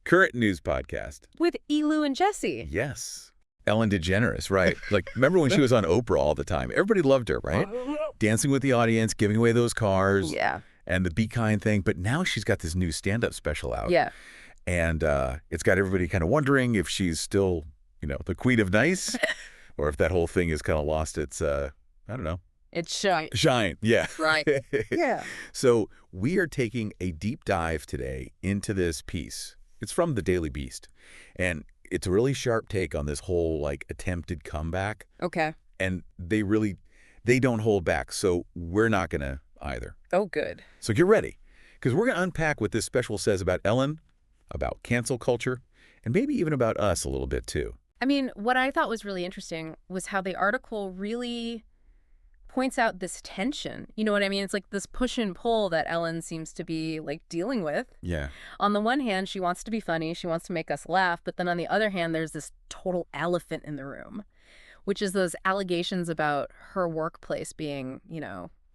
current news podcast. With Elu and Jesse. Yes. Ellen DeGeneres, right? Like, remember when she was on Oprah all the time? Everybody loved her, right? Dancing with the audience, giving away those cars. Yeah. And the Be Kind thing. But now she's got this new stand-up special out. Yeah. And it's got everybody kind of wondering if she's still, the queen of nice, or if that whole thing has kind of lost its, I don't know. It's shine. Shine, yeah. Right. Yeah. So we are taking a deep dive today into this piece. It's from the Daily Beast. And it's a really sharp take on this whole, attempted comeback. Okay. And they don't hold back. So we're not going to either. Oh, good. So get ready, because we're going to unpack what this special says about Ellen, about cancel culture, and maybe even about us a little bit, too. I mean, what I thought was really interesting was how the article really points out this tension. You know what I mean? It's like this push and pull that Ellen seems to be dealing with. Yeah. On the one hand, she wants to be funny. She wants to make us laugh. But then on the other hand, there's this total elephant in the room, which is those allegations about her workplace being,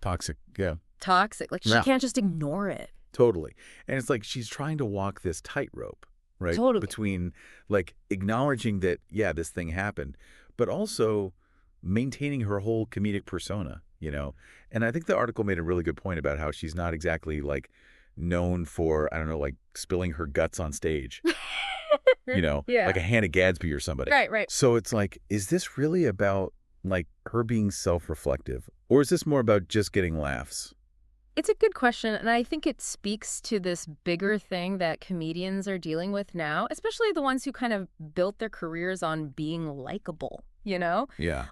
Toxic. Yeah. toxic. She can't just ignore it. Totally. And it's like she's trying to walk this tightrope, right? Totally. Between acknowledging that, yeah, this thing happened, but also maintaining her whole comedic persona, And I think the article made a really good point about how she's not exactly known for, I don't know, spilling her guts on stage, Yeah. like a Hannah Gadsby or somebody. Right. So it's is this really about her being self-reflective, or is this more about just getting laughs? It's a good question, and I think it speaks to this bigger thing that comedians are dealing with now, especially the ones who kind of built their careers on being likable, Yeah.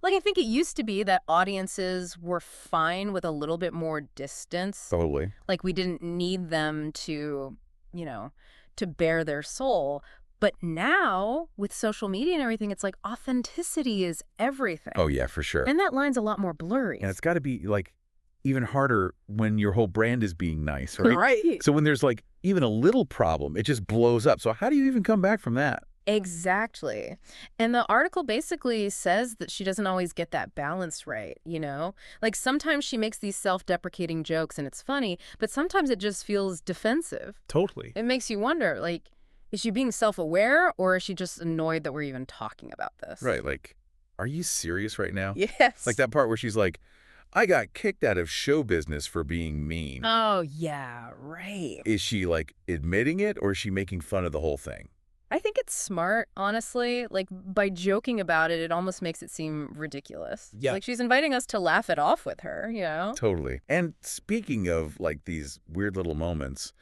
I think it used to be that audiences were fine with a little bit more distance. Totally. We didn't need them to, to bare their soul. But now, with social media and everything, it's authenticity is everything. Oh, yeah, for sure. And that line's a lot more blurry. And it's got to be, even harder when your whole brand is being nice, right? Right. So when there's, even a little problem, it just blows up. So how do you even come back from that? Exactly. And the article basically says that she doesn't always get that balance right, Sometimes she makes these self-deprecating jokes and it's funny, but sometimes it just feels defensive. Totally. It makes you wonder, is she being self-aware or is she just annoyed that we're even talking about this? Right. Are you serious right now? Yes. That part where she's like, I got kicked out of show business for being mean. Oh, yeah, right. Is she admitting it, or is she making fun of the whole thing? I think it's smart, honestly. By joking about it, it almost makes it seem ridiculous. Yeah. She's inviting us to laugh it off with her, Totally. And speaking of these weird little moments,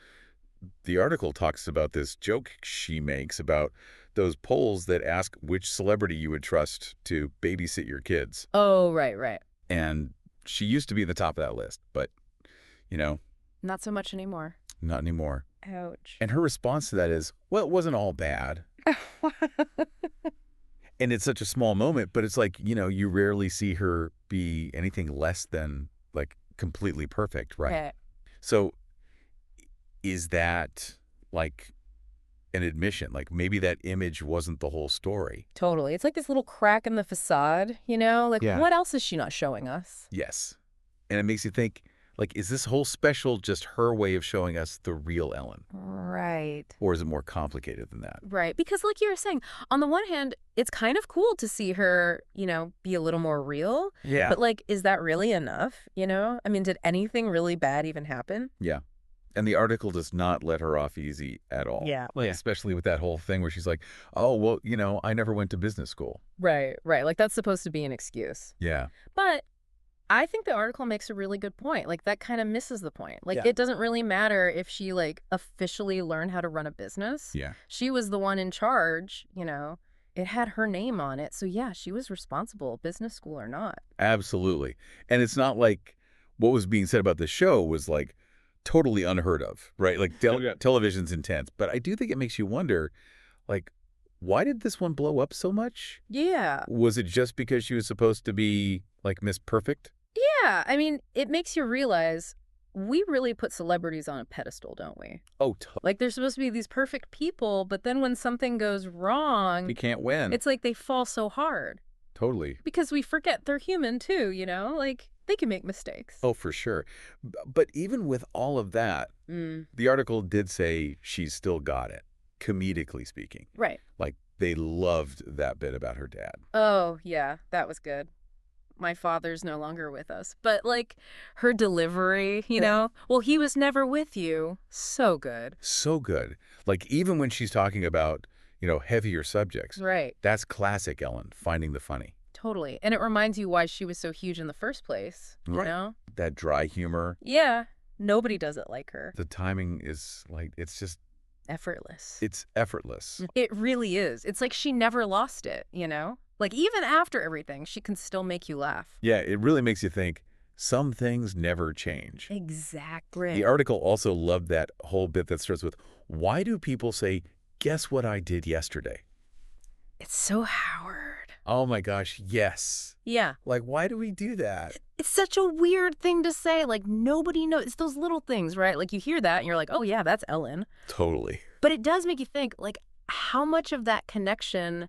the article talks about this joke she makes about those polls that ask which celebrity you would trust to babysit your kids. Oh, right. And she used to be at the top of that list, but, Not so much anymore. not anymore. Ouch. And her response to that is, well, it wasn't all bad. And it's such a small moment, but it's you rarely see her be anything less than completely perfect, right? So is that an admission? Maybe that image wasn't the whole story. Totally. It's this little crack in the facade, Yeah. What else is she not showing us? Yes. And it makes you think, is this whole special just her way of showing us the real Ellen? Right. Or is it more complicated than that? Right. Because like you were saying, on the one hand, it's kind of cool to see her, be a little more real. Yeah. But is that really enough? I mean, did anything really bad even happen? Yeah. And the article does not let her off easy at all. Yeah. Especially with that whole thing where she's like, oh, well, I never went to business school. Right. That's supposed to be an excuse. Yeah. But I think the article makes a really good point. That kind of misses the point. Yeah. It doesn't really matter if she officially learned how to run a business. Yeah. She was the one in charge, It had her name on it. So yeah, she was responsible, business school or not. Absolutely. And it's not what was being said about the show was totally unheard of, right? Television's intense. But I do think it makes you wonder, why did this one blow up so much? Yeah. Was it just because she was supposed to be Miss Perfect? Yeah. I mean, it makes you realize we really put celebrities on a pedestal, don't we? Oh, they're supposed to be these perfect people, but then when something goes wrong, we can't win. It's they fall so hard. Totally. Because we forget they're human too, they can make mistakes. Oh, for sure. But even with all of that, the article did say she's still got it. comedically speaking. Right. Like, they loved that bit about her dad. Oh, yeah, that was good. My father's no longer with us. But, like, her delivery, you know? Well, he was never with you. So good. So good. Like, even when she's talking about, heavier subjects. Right. That's classic Ellen, finding the funny. Totally. And it reminds you why she was so huge in the first place, you know? That dry humor. Yeah. Nobody does it like her. The timing is, like, it's just... Effortless. It's effortless. It really is. It's like she never lost it, you know? Like, even after everything, she can still make you laugh. Yeah, it really makes you think some things never change. Exactly. The article also loved that whole bit that starts with, why do people say, guess what I did yesterday? It's so Howard. Oh my gosh, yes. Yeah. Like, why do we do that? It's such a weird thing to say. Like, nobody knows. It's those little things, right? Like, you hear that and you're like, oh, yeah, that's Ellen. Totally. But it does make you think, like, how much of that connection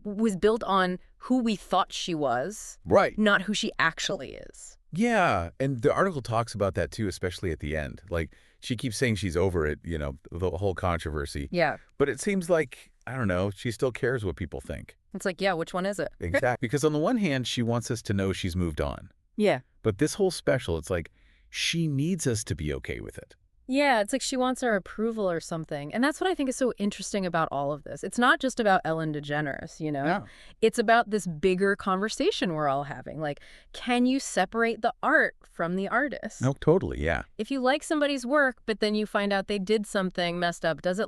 was built on who we thought she was, right? Not who she actually is. Yeah, and the article talks about that too, especially at the end. Like, she keeps saying she's over it, the whole controversy. Yeah. But it seems like, I don't know, she still cares what people think. It's like, yeah, which one is it? Exactly. Because on the one hand, she wants us to know she's moved on. Yeah. But this whole special, it's like, she needs us to be okay with it. Yeah, it's like she wants our approval or something. And that's what I think is so interesting about all of this. It's not just about Ellen DeGeneres, No. It's about this bigger conversation we're all having. Like, can you separate the art from the artist? No, totally, yeah. If you like somebody's work, but then you find out they did something messed up, does it,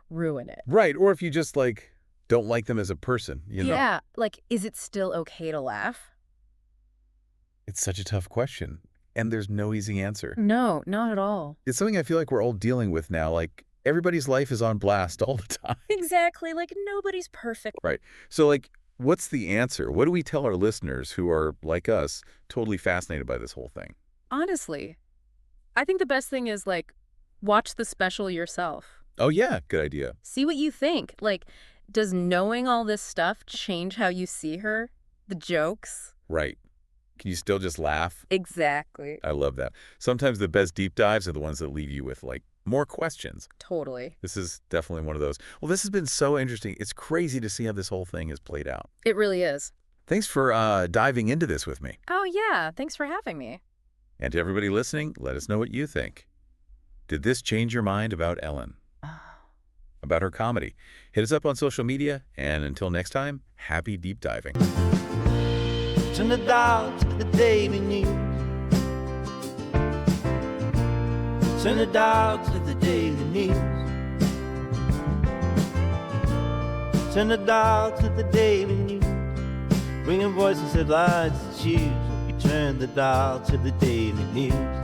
ruin it? Right, or if you just, don't like them as a person, Yeah, is it still okay to laugh? It's such a tough question. And there's no easy answer. No, not at all. It's something I feel like we're all dealing with now. Like, everybody's life is on blast all the time. Exactly. Nobody's perfect. Right. So, what's the answer? What do we tell our listeners who are, like us, totally fascinated by this whole thing? Honestly, I think the best thing is, watch the special yourself. Oh, yeah. Good idea. See what you think. Does knowing all this stuff change how you see her? The jokes? Right. Can you still just laugh? Exactly. I love that. Sometimes the best deep dives are the ones that leave you with, more questions. Totally. This is definitely one of those. Well, this has been so interesting. It's crazy to see how this whole thing has played out. It really is. Thanks for diving into this with me. Oh, yeah. Thanks for having me. And to everybody listening, let us know what you think. Did this change your mind about Ellen? About her comedy? Hit us up on social media, and until next time, happy deep diving. Turn the dial to the daily news. Turn the dial to the daily news. Turn the dial to the daily news. Bringing voices, headlines, and shoes. We turn the dial to the daily news.